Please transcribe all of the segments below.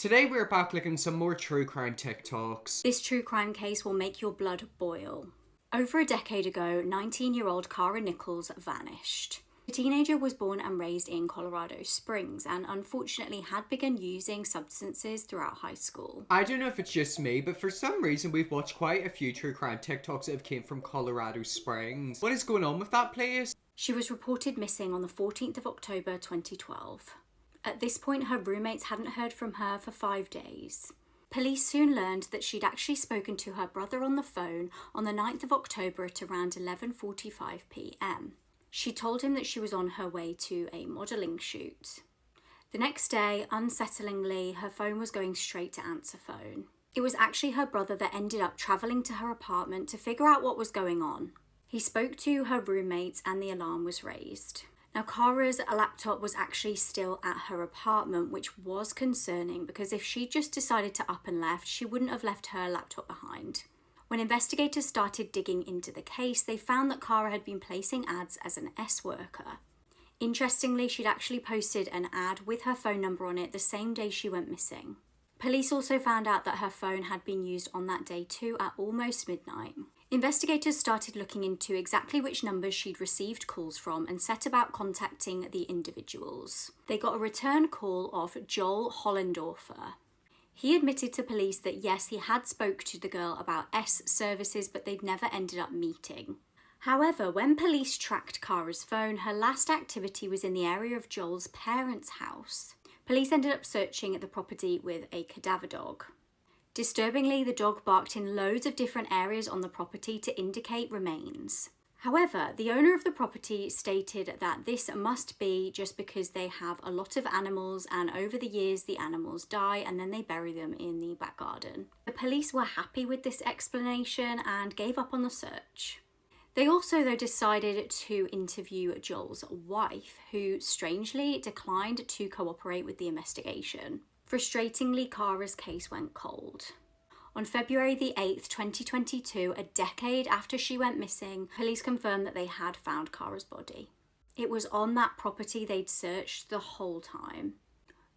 Today we're back looking at some more true crime TikToks. This true crime case will make your blood boil. Over a decade ago, 19-year-old Cara Nichols vanished. The teenager was born and raised in Colorado Springs and unfortunately had begun using substances throughout high school. I don't know if it's just me, but for some reason we've watched quite a few true crime TikToks that have came from Colorado Springs. What is going on with that place? She was reported missing on the 14th of October 2012. At this point, her roommates hadn't heard from her for 5 days. Police soon learned that she'd actually spoken to her brother on the phone on the 9th of October at around 11:45 p.m. She told him that she was on her way to a modelling shoot. The next day, unsettlingly, her phone was going straight to answer phone. It was actually her brother that ended up travelling to her apartment to figure out what was going on. He spoke to her roommates and the alarm was raised. Now, Cara's laptop was actually still at her apartment, which was concerning because if she just decided to up and left, she wouldn't have left her laptop behind. When investigators started digging into the case, they found that Cara had been placing ads as an S worker. Interestingly, she'd actually posted an ad with her phone number on it the same day she went missing. Police also found out that her phone had been used on that day too at almost midnight. Investigators started looking into exactly which numbers she'd received calls from and set about contacting the individuals. They got a return call of Joel Hollendorfer. He admitted to police that yes, he had spoke to the girl about S services, but they'd never ended up meeting. However, when police tracked Cara's phone, her last activity was in the area of Joel's parents' house. Police ended up searching at the property with a cadaver dog. Disturbingly, the dog barked in loads of different areas on the property to indicate remains. However, the owner of the property stated that this must be just because they have a lot of animals and over the years the animals die and then they bury them in the back garden. The police were happy with this explanation and gave up on the search. They also, though, decided to interview Joel's wife, who strangely declined to cooperate with the investigation. Frustratingly, Cara's case went cold. On February the 8th, 2022, a decade after she went missing, police confirmed that they had found Cara's body. It was on that property they'd searched the whole time.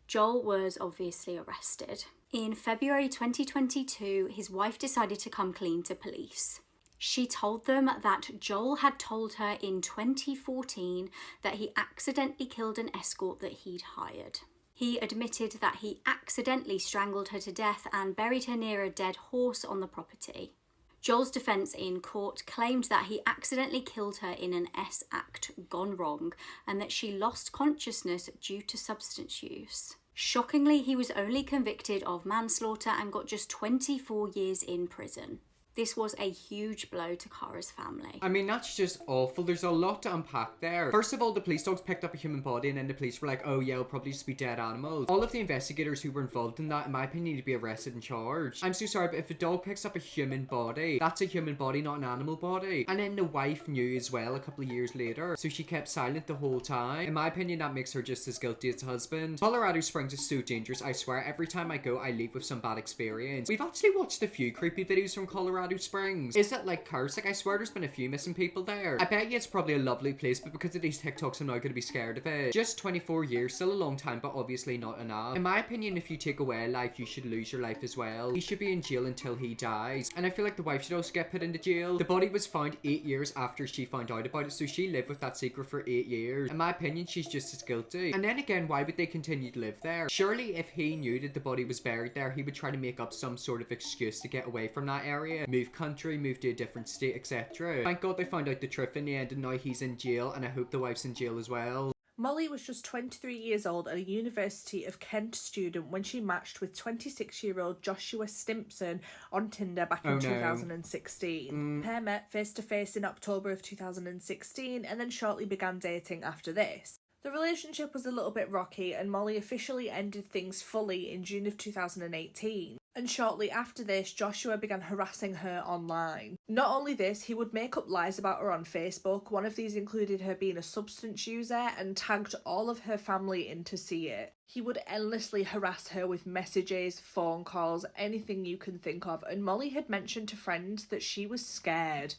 Joel was obviously arrested. In February 2022, his wife decided to come clean to police. She told them that Joel had told her in 2014 that he accidentally killed an escort that he'd hired. He admitted that he accidentally strangled her to death and buried her near a dead horse on the property. Joel's defence in court claimed that he accidentally killed her in an S act gone wrong and that she lost consciousness due to substance use. Shockingly, he was only convicted of manslaughter and got just 24 years in prison. This was a huge blow to Cara's family. I mean, that's just awful. There's a lot to unpack there. First of all, the police dogs picked up a human body and then the police were like, oh yeah, it'll probably just be dead animals. All of the investigators who were involved in that, in my opinion, need to be arrested and charged. I'm so sorry, but if a dog picks up a human body, that's a human body, not an animal body. And then the wife knew as well a couple of years later, so she kept silent the whole time. In my opinion, that makes her just as guilty as the husband. Colorado Springs is so dangerous, I swear. Every time I go, I leave with some bad experience. We've actually watched a few creepy videos from Colorado Springs. Is it like cursed? Like, I swear there's been a few missing people there. I bet you it's probably a lovely place, but because of these TikToks, I'm now going to be scared of it. Just 24 years, still a long time, but obviously not enough. In my opinion, if you take away a life, you should lose your life as well. He should be in jail until he dies. And I feel like the wife should also get put into jail. The body was found 8 years after she found out about it, so she lived with that secret for 8 years. In my opinion, she's just as guilty. And then again, why would they continue to live there? Surely if he knew that the body was buried there, he would try to make up some sort of excuse to get away from that area. Move country, move to a different state, etc. Thank God they found out the truth in the end and now he's in jail, and I hope the wife's in jail as well. Molly was just 23 years old and a University of Kent student when she matched with 26-year-old Joshua Stimpson on Tinder back in 2016. Pair met face-to-face in October of 2016 and then shortly began dating after this. The relationship was a little bit rocky and Molly officially ended things fully in June of 2018. And shortly after this, Joshua began harassing her online. Not only this, he would make up lies about her on Facebook. One of these included her being a substance user and tagged all of her family in to see it. He would endlessly harass her with messages, phone calls, anything you can think of, and Molly had mentioned to friends that she was scared.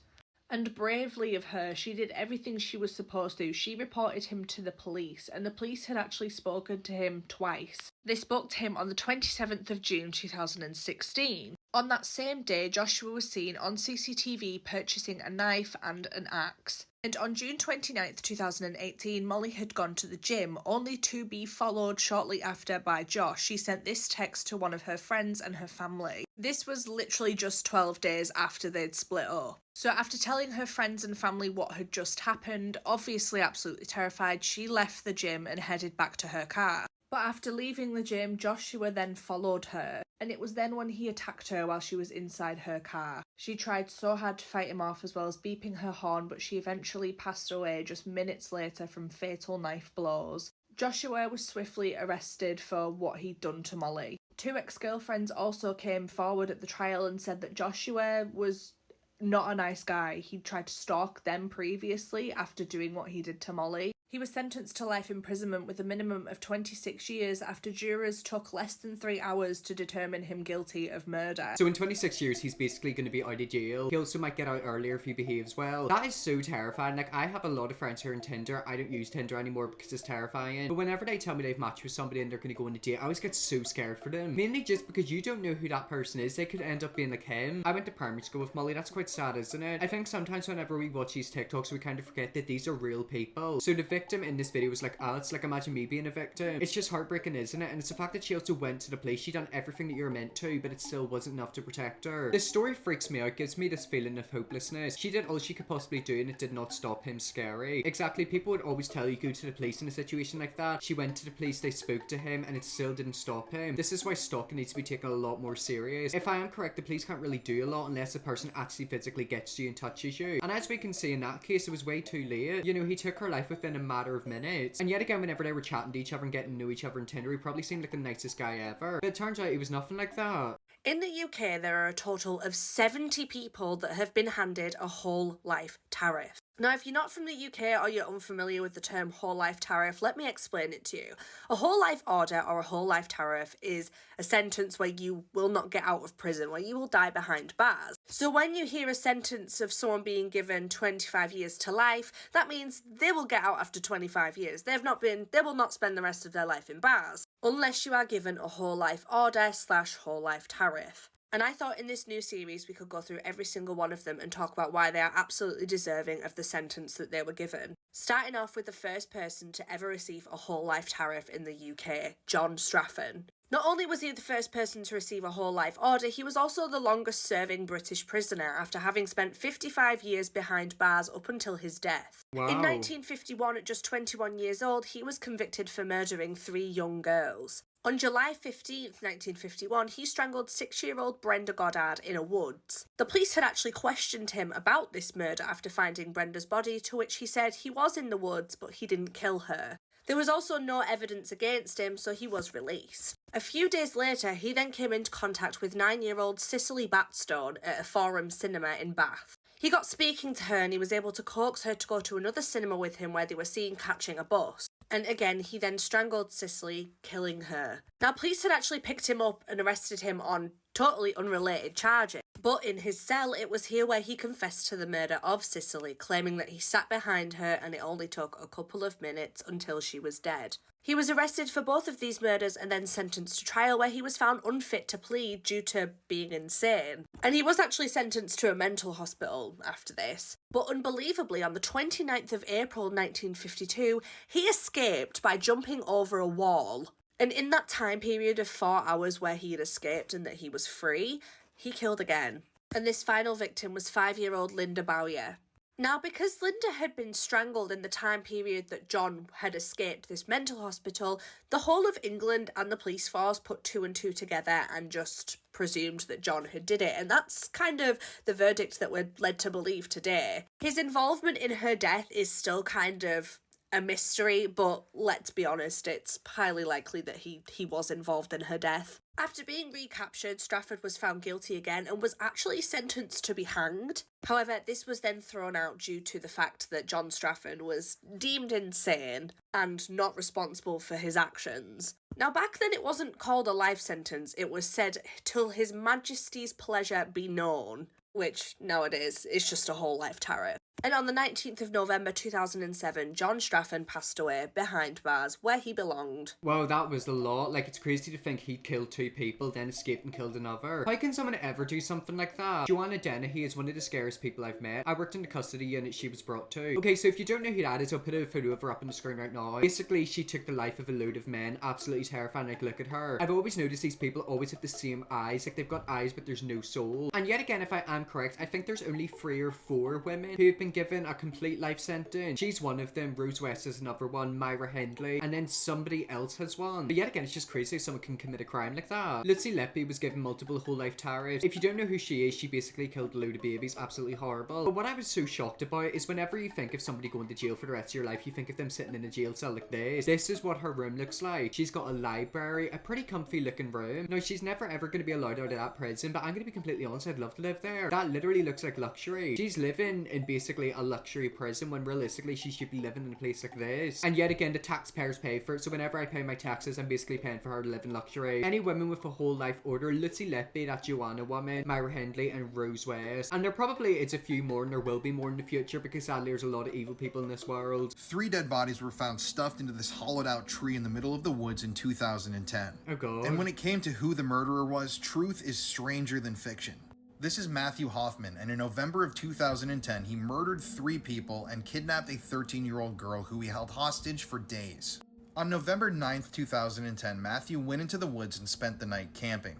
And bravely of her, she did everything she was supposed to. She reported him to the police, and the police had actually spoken to him twice. They spoke to him on the 27th of June 2016. On that same day, Joshua was seen on CCTV purchasing a knife and an axe. And on June 29th, 2018, Molly had gone to the gym, only to be followed shortly after by Josh. She sent this text to one of her friends and her family. This was literally just 12 days after they'd split up. So after telling her friends and family what had just happened, obviously absolutely terrified, she left the gym and headed back to her car. But after leaving the gym, Joshua then followed her, and it was then when he attacked her while she was inside her car. She tried so hard to fight him off as well as beeping her horn, but she eventually passed away just minutes later from fatal knife blows. Joshua was swiftly arrested for what he'd done to Molly. 2 ex-girlfriends also came forward at the trial and said that Joshua was not a nice guy. He'd tried to stalk them previously after doing what he did to Molly. He was sentenced to life imprisonment with a minimum of 26 years after jurors took less than 3 hours to determine him guilty of murder. So in 26 years, he's basically going to be out of jail. He also might get out earlier if he behaves well. That is so terrifying. Like, I have a lot of friends who are on Tinder. I don't use Tinder anymore because it's terrifying. But whenever they tell me they've matched with somebody and they're going to go on a date, I always get so scared for them. Mainly just because you don't know who that person is. They could end up being like him. I went to primary school with Molly. That's quite sad, isn't it? I think sometimes whenever we watch these TikToks, we kind of forget that these are real people. So the victim in this video was like, oh, it's like, imagine me being a victim. It's just heartbreaking, isn't it? And it's the fact that she also went to the police. She done everything that you're meant to, but it still wasn't enough to protect her. This story freaks me out, gives me this feeling of hopelessness. She did all she could possibly do and it did not stop him scary. Exactly, people would always tell you go to the police in a situation like that. She went to the police, they spoke to him, and it still didn't stop him. This is why stalking needs to be taken a lot more serious. If I am correct, the police can't really do a lot unless the person actually physically gets to you and touches you. And as we can see in that case, it was way too late. You know, he took her life within a matter of minutes. And yet again, whenever they were chatting to each other and getting to know each other on Tinder, he probably seemed like the nicest guy ever. But it turns out he was nothing like that. In the UK, there are a total of 70 people that have been handed a whole life tariff. Now, if you're not from the UK or you're unfamiliar with the term whole life tariff, let me explain it to you. A whole life order or a whole life tariff is a sentence where you will not get out of prison, where you will die behind bars. So when you hear a sentence of someone being given 25 years to life, that means they will get out after 25 years. They will not spend the rest of their life in bars, unless you are given a whole life order / whole life tariff. And I thought in this new series we could go through every single one of them and talk about why they are absolutely deserving of the sentence that they were given. Starting off with the first person to ever receive a whole life tariff in the UK, John Straffen. Not only was he the first person to receive a whole life order, he was also the longest serving British prisoner after having spent 55 years behind bars up until his death. Wow. In 1951, at just 21 years old, he was convicted for murdering 3 young girls. On July 15th, 1951, he strangled 6-year-old Brenda Goddard in a woods. The police had actually questioned him about this murder after finding Brenda's body, to which he said he was in the woods, but he didn't kill her. There was also no evidence against him, so he was released. A few days later, he then came into contact with 9-year-old Cicely Batstone at a Forum cinema in Bath. He got speaking to her and he was able to coax her to go to another cinema with him where they were seen catching a bus. And again, he then strangled Cicely, killing her. Now, police had actually picked him up and arrested him on totally unrelated charges. But in his cell, it was here where he confessed to the murder of Cicely, claiming that he sat behind her and it only took a couple of minutes until she was dead. He was arrested for both of these murders and then sentenced to trial, where he was found unfit to plead due to being insane. And he was actually sentenced to a mental hospital after this. But unbelievably, on the 29th of April 1952, he escaped by jumping over a wall. And in that time period of 4 hours where he had escaped and that he was free, he killed again. And this final victim was 5-year-old Linda Bowyer. Now, because Linda had been strangled in the time period that John had escaped this mental hospital, the whole of England and the police force put 2 and 2 together and just presumed that John had did it. And that's kind of the verdict that we're led to believe today. His involvement in her death is still kind of a mystery, but let's be honest, it's highly likely that he was involved in her death. After being recaptured, Strafford was found guilty again and was actually sentenced to be hanged. However, this was then thrown out due to the fact that John Strafford was deemed insane and not responsible for his actions. Now, back then it wasn't called a life sentence, it was said, "Till His Majesty's pleasure be known." which nowadays is just a whole life terror. And on the 19th of November 2007, John Straffen passed away behind bars where he belonged. Wow, that was a lot. Like, it's crazy to think he killed 2 people, then escaped and killed another. How can someone ever do something like that? Joanna Dennehy is one of the scariest people I've met. I worked in the custody unit she was brought to. Okay, so if you don't know who that is, I'll put a photo of her up on the screen right now. Basically, she took the life of a load of men. Absolutely terrifying. Like, look at her. I've always noticed these people always have the same eyes. Like, they've got eyes, but there's no soul. And yet again, if I am correct, I think there's only 3 or 4 women who have been given a complete life sentence. She's one of them, Rose West is another one, Myra Hindley, and then somebody else has one. But yet again, it's just crazy someone can commit a crime like that. Lucy Leppy was given multiple whole life tariffs. If you don't know who she is, she basically killed a load of babies. Absolutely horrible. But what I was so shocked about is whenever you think of somebody going to jail for the rest of your life, you think of them sitting in a jail cell like this. This is what her room looks like. She's got a library, a pretty comfy looking room. Now, she's never ever going to be allowed out of that prison, but I'm going to be completely honest, I'd love to live there. That literally looks like luxury. She's living in basically a luxury prison when realistically she should be living in a place like this. And yet again, the taxpayers pay for it, so whenever I pay my taxes, I'm basically paying for her to live in luxury. Any women with a whole life order, Lucy Leppy, that Joanna woman, Myra Hindley, and Rose West. And there probably is a few more, and there will be more in the future, because sadly there's a lot of evil people in this world. 3 dead bodies were found stuffed into this hollowed out tree in the middle of the woods in 2010. Oh god. And when it came to who the murderer was, truth is stranger than fiction. This is Matthew Hoffman, and in November of 2010, he murdered 3 people and kidnapped a 13-year-old girl who he held hostage for days. On November 9th, 2010, Matthew went into the woods and spent the night camping.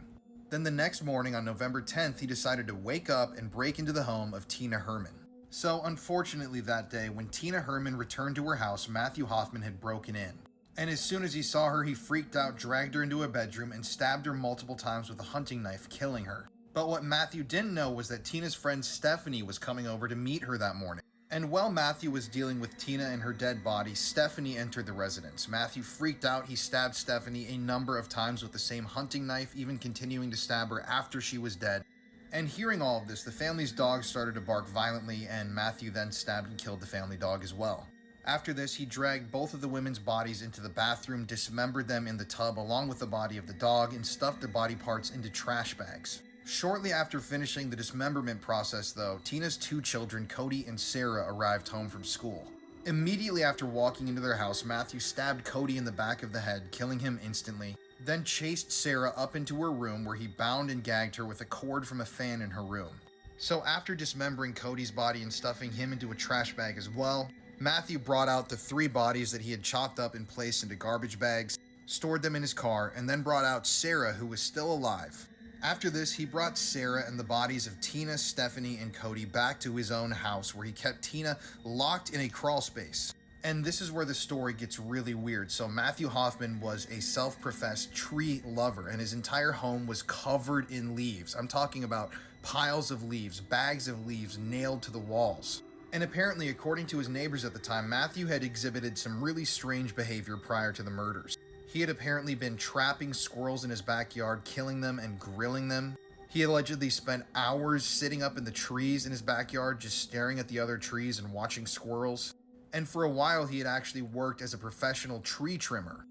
Then the next morning, on November 10th, he decided to wake up and break into the home of Tina Herman. So, unfortunately that day, when Tina Herman returned to her house, Matthew Hoffman had broken in. And as soon as he saw her, he freaked out, dragged her into a bedroom, and stabbed her multiple times with a hunting knife, killing her. But what Matthew didn't know was that Tina's friend Stephanie was coming over to meet her that morning. And while Matthew was dealing with Tina and her dead body, Stephanie entered the residence. Matthew freaked out. He stabbed Stephanie a number of times with the same hunting knife, even continuing to stab her after she was dead. And hearing all of this, the family's dog started to bark violently, and Matthew then stabbed and killed the family dog as well. After this, he dragged both of the women's bodies into the bathroom, dismembered them in the tub along with the body of the dog, and stuffed the body parts into trash bags. Shortly after finishing the dismemberment process, though, Tina's 2 children, Cody and Sarah, arrived home from school. Immediately after walking into their house, Matthew stabbed Cody in the back of the head, killing him instantly, then chased Sarah up into her room where he bound and gagged her with a cord from a fan in her room. So after dismembering Cody's body and stuffing him into a trash bag as well, Matthew brought out the 3 bodies that he had chopped up and placed into garbage bags, stored them in his car, and then brought out Sarah, who was still alive. After this, he brought Sarah and the bodies of Tina, Stephanie, and Cody back to his own house, where he kept Tina locked in a crawl space. And this is where the story gets really weird. So Matthew Hoffman was a self-professed tree lover, and his entire home was covered in leaves. I'm talking about piles of leaves, bags of leaves nailed to the walls. And apparently, according to his neighbors at the time, Matthew had exhibited some really strange behavior prior to the murders. He had apparently been trapping squirrels in his backyard, killing them and grilling them. He allegedly spent hours sitting up in the trees in his backyard, just staring at the other trees and watching squirrels. And for a while, he had actually worked as a professional tree trimmer.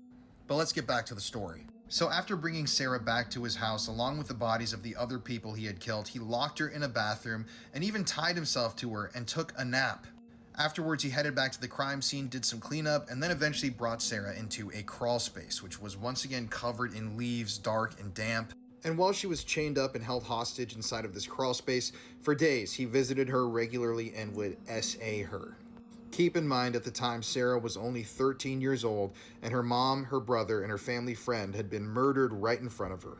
But let's get back to the story. So after bringing Sarah back to his house, along with the bodies of the other people he had killed, he locked her in a bathroom and even tied himself to her and took a nap. Afterwards, he headed back to the crime scene, did some cleanup, and then eventually brought Sarah into a crawl space, which was once again covered in leaves, dark and damp. And while she was chained up and held hostage inside of this crawl space, for days he visited her regularly and would SA her. Keep in mind, at the time, Sarah was only 13 years old, and her mom, her brother, and her family friend had been murdered right in front of her.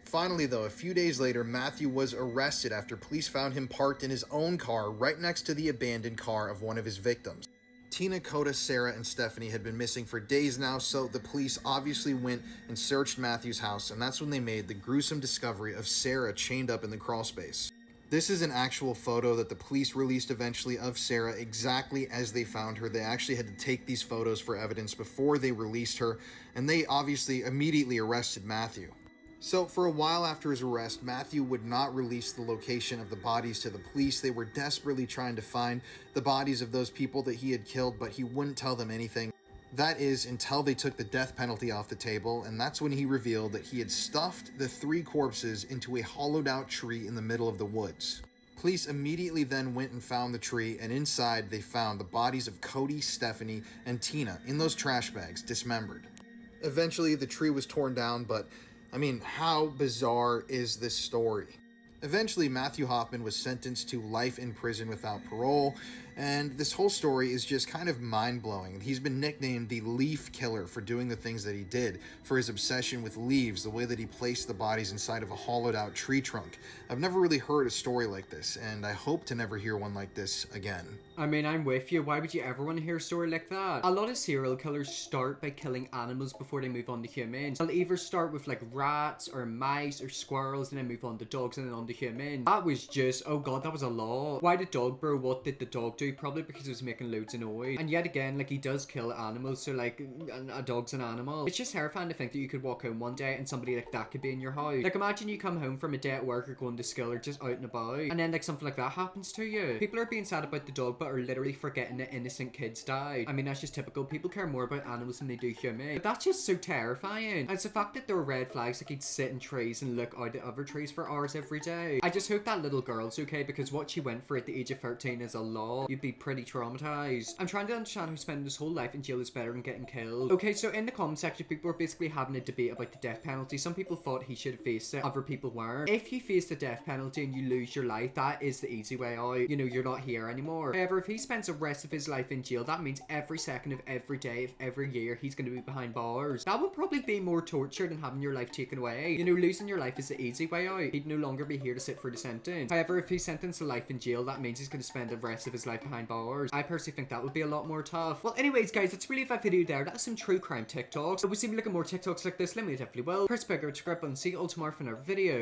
Finally, though, a few days later, Matthew was arrested after police found him parked in his own car right next to the abandoned car of one of his victims. Tina, Coda, Sarah, and Stephanie had been missing for days now, so the police obviously went and searched Matthew's house, and that's when they made the gruesome discovery of Sarah chained up in the crawl space. This is an actual photo that the police released eventually of Sarah exactly as they found her. They actually had to take these photos for evidence before they released her, and they obviously immediately arrested Matthew. So for a while after his arrest, Matthew would not release the location of the bodies to the police. They were desperately trying to find the bodies of those people that he had killed, but he wouldn't tell them anything. That is, until they took the death penalty off the table, and that's when he revealed that he had stuffed the 3 corpses into a hollowed out tree in the middle of the woods. Police immediately then went and found the tree, and inside they found the bodies of Cody, Stephanie, and Tina in those trash bags, dismembered. Eventually, the tree was torn down, but, I mean, how bizarre is this story? Eventually, Matthew Hoffman was sentenced to life in prison without parole, and this whole story is just kind of mind-blowing. He's been nicknamed the Leaf Killer for doing the things that he did, for his obsession with leaves, the way that he placed the bodies inside of a hollowed-out tree trunk. I've never really heard a story like this, and I hope to never hear one like this again. I mean, I'm with you. Why would you ever want to hear a story like that? A lot of serial killers start by killing animals before they move on to humans. They'll either start with like rats or mice or squirrels and then move on to dogs and then on to humans. That was just, oh god, that was a lot. Why did dog bro? What did the dog do? Probably because it was making loads of noise. And yet again, like, he does kill animals, so like, a dog's an animal. It's just terrifying to think that you could walk home one day and somebody like that could be in your house. Like, imagine you come home from a day at work or going to school or just out and about, and then like something like that happens to you. People are being sad about the dog, but are literally forgetting that innocent kids died. I mean, that's just typical. People care more about animals than they do humans. But that's just so terrifying. And it's the fact that there were red flags, like he'd sit in trees and look out at other trees for hours every day. I just hope that little girl's okay, because what she went for at the age of 13 is a lot. You'd be pretty traumatized. I'm trying to understand who spending his whole life in jail is better than getting killed. Okay, so in the comment section, people were basically having a debate about the death penalty. Some people thought he should have faced it, other people weren't. If you face the death penalty and you lose your life, that is the easy way out. You know, you're not here anymore. However, if he spends the rest of his life in jail, that means every second of every day of every year he's going to be behind bars. That would probably be more torture than having your life taken away. You know, losing your life is the easy way out. He'd no longer be here to sit for the sentence. However, if he's sentenced to life in jail, that means he's going to spend the rest of his life behind bars. I personally think that would be a lot more tough. Well, anyways, guys, let's really leave that video there. That's some true crime TikToks. If we see me looking more TikToks like this, let me know, definitely will. Press bigger, subscribe button, see you all tomorrow for another video.